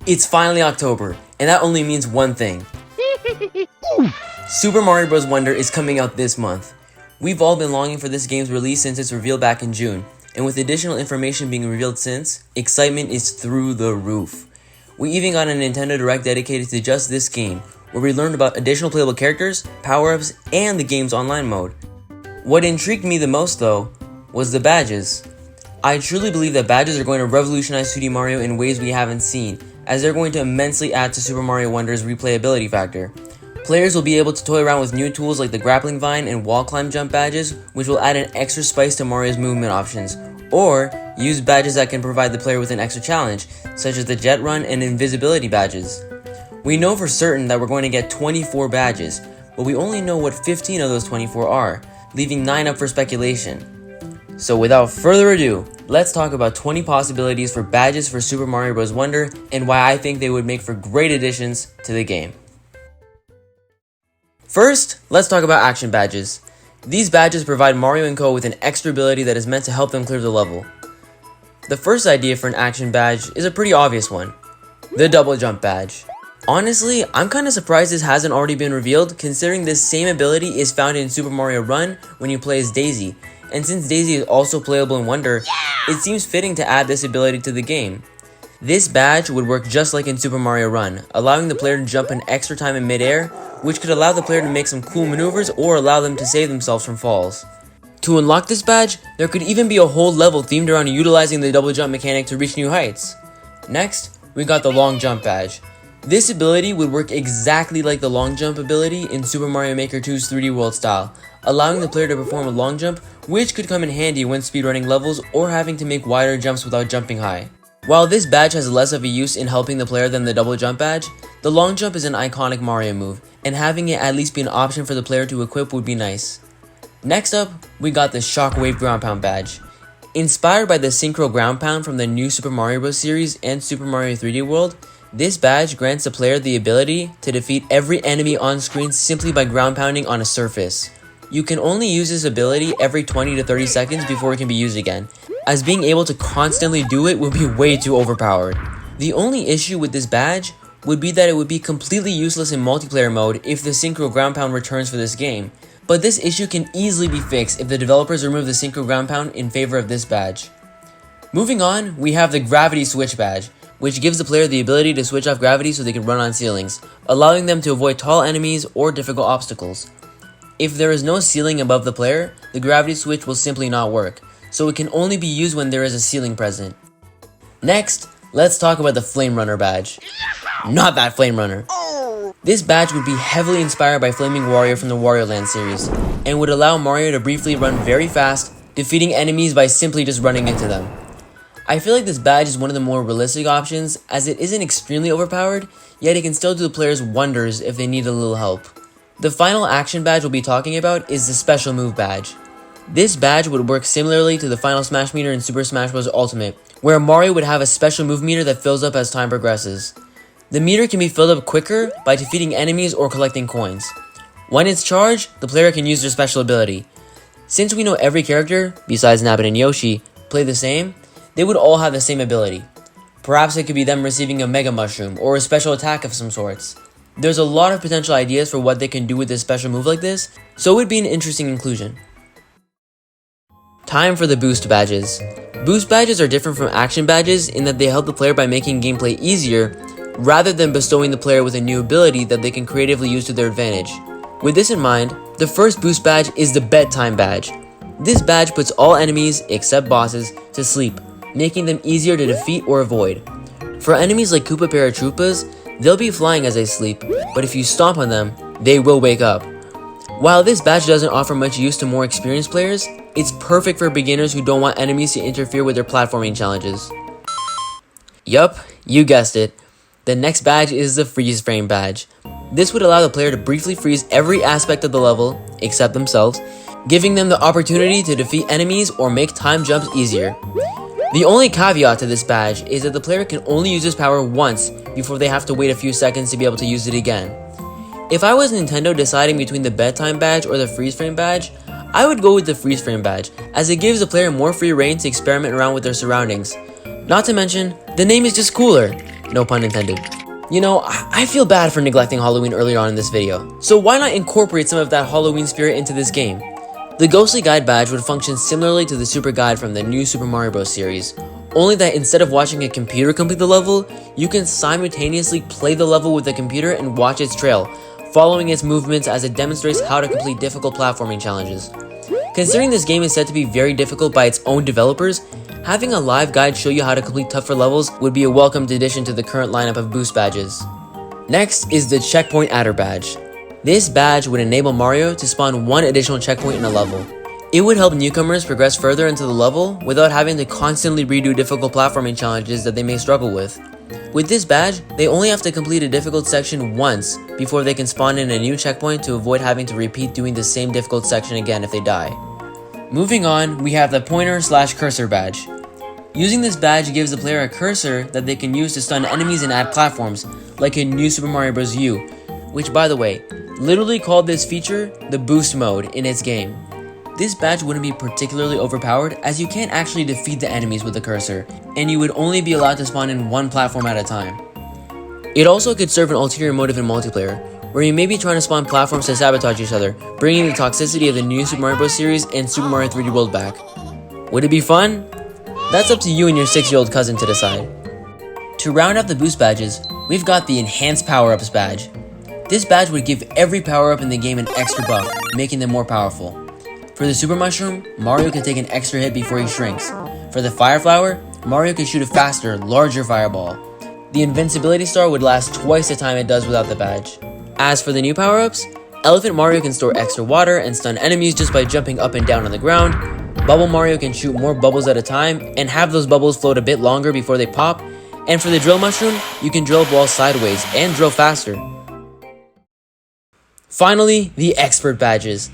It's finally October, and that only means one thing. Super Mario Bros. Wonder is coming out this month. We've all been longing for this game's release since its reveal back in June, and with additional information being revealed since, excitement is through the roof. We even got a Nintendo Direct dedicated to just this game, where we learned about additional playable characters, power-ups, and the game's online mode. What intrigued me the most though, was the badges. I truly believe that badges are going to revolutionize 2D Mario in ways we haven't seen, as they're going to immensely add to Super Mario Wonder's replayability factor. Players will be able to toy around with new tools like the grappling vine and wall climb jump badges, which will add an extra spice to Mario's movement options, or use badges that can provide the player with an extra challenge, such as the jet run and invisibility badges. We know for certain that we're going to get 24 badges, but we only know what 15 of those 24 are, leaving 9 up for speculation. So without further ado, let's talk about 20 possibilities for badges for Super Mario Bros. Wonder and why I think they would make for great additions to the game. First, let's talk about action badges. These badges provide Mario and Co. with an extra ability that is meant to help them clear the level. The first idea for an action badge is a pretty obvious one, the double jump badge. Honestly, I'm kinda surprised this hasn't already been revealed, considering this same ability is found in Super Mario Run when you play as Daisy, and since Daisy is also playable in Wonder, it seems fitting to add this ability to the game. This badge would work just like in Super Mario Run, allowing the player to jump an extra time in midair, which could allow the player to make some cool maneuvers or allow them to save themselves from falls. To unlock this badge, there could even be a whole level themed around utilizing the double jump mechanic to reach new heights. Next, we got the long jump badge. This ability would work exactly like the long jump ability in Super Mario Maker 2's 3D World style, allowing the player to perform a long jump, which could come in handy when speedrunning levels or having to make wider jumps without jumping high. While this badge has less of a use in helping the player than the double jump badge, the long jump is an iconic Mario move, and having it at least be an option for the player to equip would be nice. Next up, we got the Shockwave Ground Pound badge. Inspired by the Synchro Ground Pound from the new Super Mario Bros. Series and Super Mario 3D World, this badge grants the player the ability to defeat every enemy on screen simply by ground pounding on a surface. You can only use this ability every 20 to 30 seconds before it can be used again, as being able to constantly do it would be way too overpowered. The only issue with this badge would be that it would be completely useless in multiplayer mode if the Synchro Ground Pound returns for this game, but this issue can easily be fixed if the developers remove the Synchro Ground Pound in favor of this badge. Moving on, we have the Gravity Switch badge, which gives the player the ability to switch off gravity so they can run on ceilings, allowing them to avoid tall enemies or difficult obstacles. If there is no ceiling above the player, the gravity switch will simply not work, so it can only be used when there is a ceiling present. Next, let's talk about the Flame Runner badge. Not that Flame Runner. This badge would be heavily inspired by Flaming Wario from the Wario Land series, and would allow Mario to briefly run very fast, defeating enemies by simply just running into them. I feel like this badge is one of the more realistic options, as it isn't extremely overpowered, yet it can still do the players wonders if they need a little help. The final action badge we'll be talking about is the Special Move badge. This badge would work similarly to the Final Smash meter in Super Smash Bros. Ultimate, where Mario would have a special move meter that fills up as time progresses. The meter can be filled up quicker by defeating enemies or collecting coins. When it's charged, the player can use their special ability. Since we know every character, besides Nabbit and Yoshi, play the same, they would all have the same ability. Perhaps it could be them receiving a Mega Mushroom or a special attack of some sorts. There's a lot of potential ideas for what they can do with this special move like this, so it would be an interesting inclusion. Time for the Boost badges. Boost badges are different from action badges in that they help the player by making gameplay easier, rather than bestowing the player with a new ability that they can creatively use to their advantage. With this in mind, the first Boost badge is the Bedtime badge. This badge puts all enemies, except bosses, to sleep, making them easier to defeat or avoid. For enemies like Koopa Paratroopas, they'll be flying as they sleep, but if you stomp on them, they will wake up. While this badge doesn't offer much use to more experienced players, it's perfect for beginners who don't want enemies to interfere with their platforming challenges. Yup, you guessed it. The next badge is the Freeze Frame badge. This would allow the player to briefly freeze every aspect of the level, except themselves, giving them the opportunity to defeat enemies or make time jumps easier. The only caveat to this badge is that the player can only use this power once before they have to wait a few seconds to be able to use it again. If I was Nintendo deciding between the Bedtime badge or the Freeze Frame badge, I would go with the Freeze Frame badge, as it gives the player more free reign to experiment around with their surroundings. Not to mention, the name is just cooler. No pun intended. You know, I feel bad for neglecting Halloween earlier on in this video, so why not incorporate some of that Halloween spirit into this game? The Ghostly Guide badge would function similarly to the Super Guide from the new Super Mario Bros. Series, only that instead of watching a computer complete the level, you can simultaneously play the level with the computer and watch its trail, following its movements as it demonstrates how to complete difficult platforming challenges. Considering this game is said to be very difficult by its own developers, having a live guide show you how to complete tougher levels would be a welcomed addition to the current lineup of boost badges. Next is the Checkpoint Adder badge. This badge would enable Mario to spawn one additional checkpoint in a level. It would help newcomers progress further into the level without having to constantly redo difficult platforming challenges that they may struggle with. With this badge, they only have to complete a difficult section once before they can spawn in a new checkpoint to avoid having to repeat doing the same difficult section again if they die. Moving on, we have the Pointer/Cursor badge. Using this badge gives the player a cursor that they can use to stun enemies and add platforms, like in New Super Mario Bros. U, which by the way, literally called this feature the boost mode in its game. This badge wouldn't be particularly overpowered as you can't actually defeat the enemies with the cursor, and you would only be allowed to spawn in one platform at a time. It also could serve an ulterior motive in multiplayer, where you may be trying to spawn platforms to sabotage each other, bringing the toxicity of the new Super Mario Bros. Series and Super Mario 3D World back. Would it be fun? That's up to you and your 6-year-old cousin to decide. To round out the boost badges, we've got the Enhanced Power-Ups badge. This badge would give every power-up in the game an extra buff, making them more powerful. For the Super Mushroom, Mario can take an extra hit before he shrinks. For the Fire Flower, Mario can shoot a faster, larger fireball. The Invincibility Star would last twice the time it does without the badge. As for the new power-ups, Elephant Mario can store extra water and stun enemies just by jumping up and down on the ground. Bubble Mario can shoot more bubbles at a time and have those bubbles float a bit longer before they pop. And for the Drill Mushroom, you can drill balls sideways and drill faster. Finally, the Expert badges.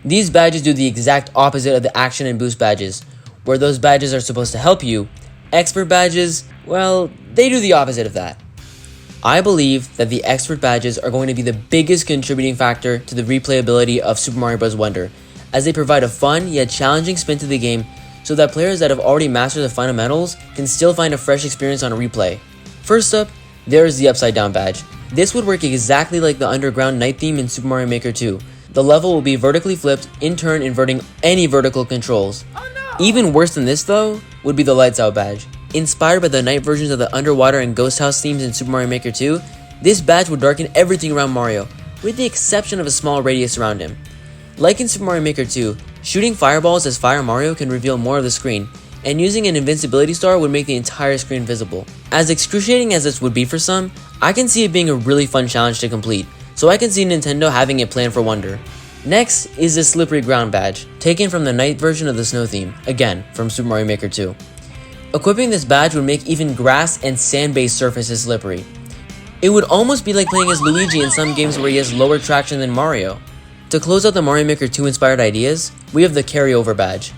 These badges do the exact opposite of the Action and Boost badges. Where those badges are supposed to help you, Expert badges, well, they do the opposite of that. I believe that the Expert badges are going to be the biggest contributing factor to the replayability of Super Mario Bros. Wonder, as they provide a fun yet challenging spin to the game so that players that have already mastered the fundamentals can still find a fresh experience on a replay. First up, there is the Upside Down badge. This would work exactly like the underground night theme in Super Mario Maker 2. The level will be vertically flipped, in turn inverting any vertical controls. Even worse than this though, would be the Lights Out badge. Inspired by the night versions of the underwater and ghost house themes in Super Mario Maker 2, this badge would darken everything around Mario, with the exception of a small radius around him. Like in Super Mario Maker 2, shooting fireballs as Fire Mario can reveal more of the screen, and using an Invincibility Star would make the entire screen visible. As excruciating as this would be for some, I can see it being a really fun challenge to complete, so I can see Nintendo having it planned for Wonder. Next is the Slippery Ground badge, taken from the night version of the snow theme, again from Super Mario Maker 2. Equipping this badge would make even grass and sand-based surfaces slippery. It would almost be like playing as Luigi in some games where he has lower traction than Mario. To close out the Mario Maker 2 inspired ideas, we have the Carryover badge.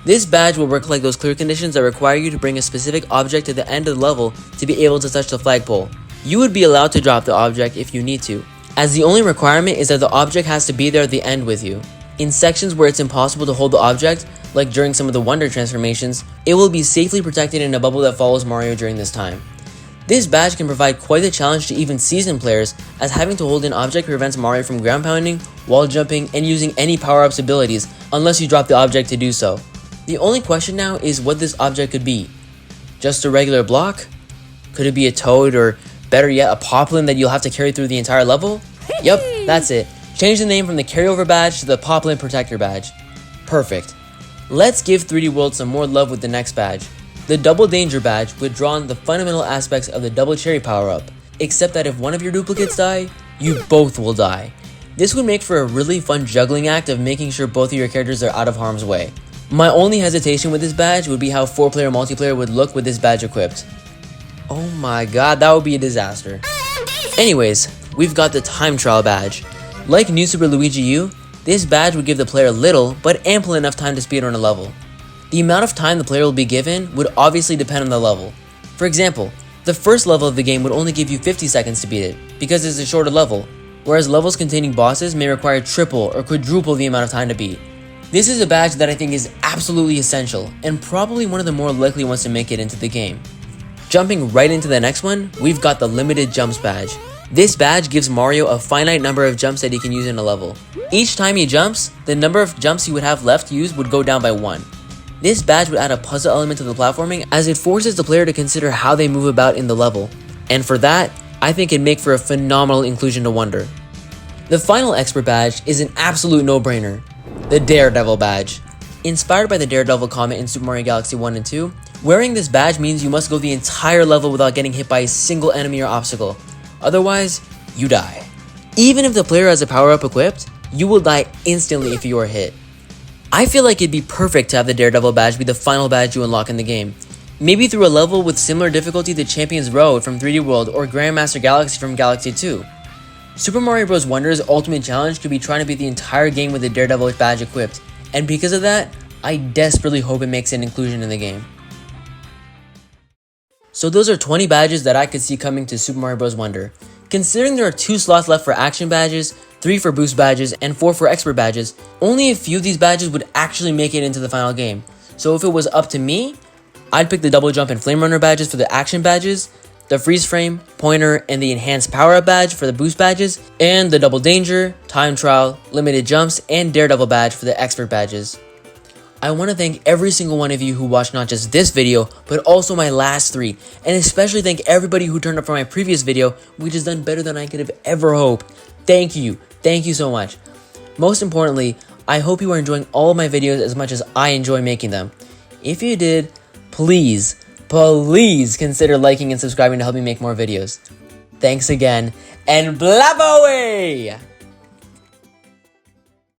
This badge will work like those clear conditions that require you to bring a specific object to the end of the level to be able to touch the flagpole. You would be allowed to drop the object if you need to, as the only requirement is that the object has to be there at the end with you. In sections where it's impossible to hold the object, like during some of the Wonder transformations, it will be safely protected in a bubble that follows Mario during this time. This badge can provide quite a challenge to even seasoned players, as having to hold an object prevents Mario from ground pounding, wall jumping, and using any power-ups abilities unless you drop the object to do so. The only question now is what this object could be. Just a regular block? Could it be a toad, or better yet, a poplin that you'll have to carry through the entire level? Yup, that's it. Change the name from the Carryover badge to the Poplin Protector badge. Perfect. Let's give 3D World some more love with the next badge. The Double Danger badge would draw on the fundamental aspects of the Double Cherry power-up, except that if one of your duplicates die, you both will die. This would make for a really fun juggling act of making sure both of your characters are out of harm's way. My only hesitation with this badge would be how 4-player multiplayer would look with this badge equipped. Oh my god, that would be a disaster. Anyways, we've got the Time Trial badge. Like New Super Luigi U, this badge would give the player little, but ample enough time to speedrun a level. The amount of time the player will be given would obviously depend on the level. For example, the first level of the game would only give you 50 seconds to beat it, because it's a shorter level, whereas levels containing bosses may require triple or quadruple the amount of time to beat. This is a badge that I think is absolutely essential, and probably one of the more likely ones to make it into the game. Jumping right into the next one, we've got the Limited Jumps badge. This badge gives Mario a finite number of jumps that he can use in a level. Each time he jumps, the number of jumps he would have left used would go down by 1. This badge would add a puzzle element to the platforming as it forces the player to consider how they move about in the level. And for that, I think it'd make for a phenomenal inclusion to Wonder. The final expert badge is an absolute no-brainer, the Daredevil badge. Inspired by the Daredevil comet in Super Mario Galaxy 1 and 2, wearing this badge means you must go the entire level without getting hit by a single enemy or obstacle. Otherwise, you die. Even if the player has a power-up equipped, you will die instantly if you are hit. I feel like it'd be perfect to have the Daredevil badge be the final badge you unlock in the game. Maybe through a level with similar difficulty to Champions Road from 3D World or Grandmaster Galaxy from Galaxy 2. Super Mario Bros. Wonder's ultimate challenge could be trying to beat the entire game with the Daredevil badge equipped, and because of that, I desperately hope it makes an inclusion in the game. So those are 20 badges that I could see coming to Super Mario Bros. Wonder. Considering there are 2 slots left for action badges, 3 for boost badges, and 4 for expert badges, only a few of these badges would actually make it into the final game. So if it was up to me, I'd pick the double jump and flame runner badges for the action badges, the freeze frame, pointer, and the enhanced power up badge for the boost badges, and the double danger, time trial, limited jumps, and daredevil badge for the expert badges. I want to thank every single one of you who watched not just this video, but also my last 3, and especially thank everybody who turned up for my previous video, which has done better than I could have ever hoped. Thank you so much. Most importantly, I hope you are enjoying all of my videos as much as I enjoy making them. If you did, please consider liking and subscribing to help me make more videos. Thanks again, and blab away!